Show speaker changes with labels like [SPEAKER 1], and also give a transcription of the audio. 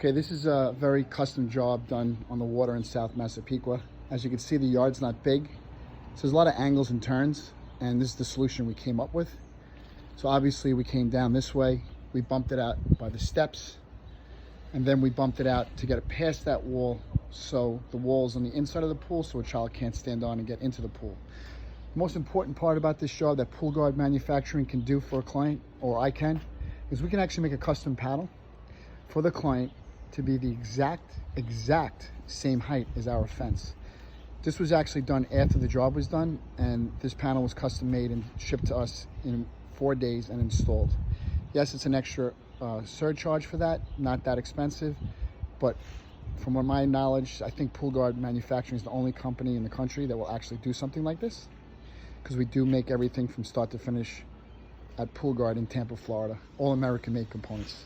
[SPEAKER 1] Okay, this is a very custom job done on the water in South Massapequa. As you can see, the yard's not big, so there's a lot of angles and turns, and this is the solution we came up with. So obviously we came down this way, we bumped it out by the steps, and then we bumped it out to get it past that wall, so the wall's on the inside of the pool so a child can't stand on and get into the pool. The most important part about this job that Pool Guard Manufacturing can do for a client, or I can, is we can actually make a custom paddle for the client to be the exact same height as our fence. This was actually done after the job was done, and this panel was custom made and shipped to us in 4 days and installed. Yes, it's an extra surcharge for that, not that expensive, but from my knowledge, I think Pool Guard Manufacturing is the only company in the country that will actually do something like this, because we do make everything from start to finish at Pool Guard in Tampa, Florida. All American made components.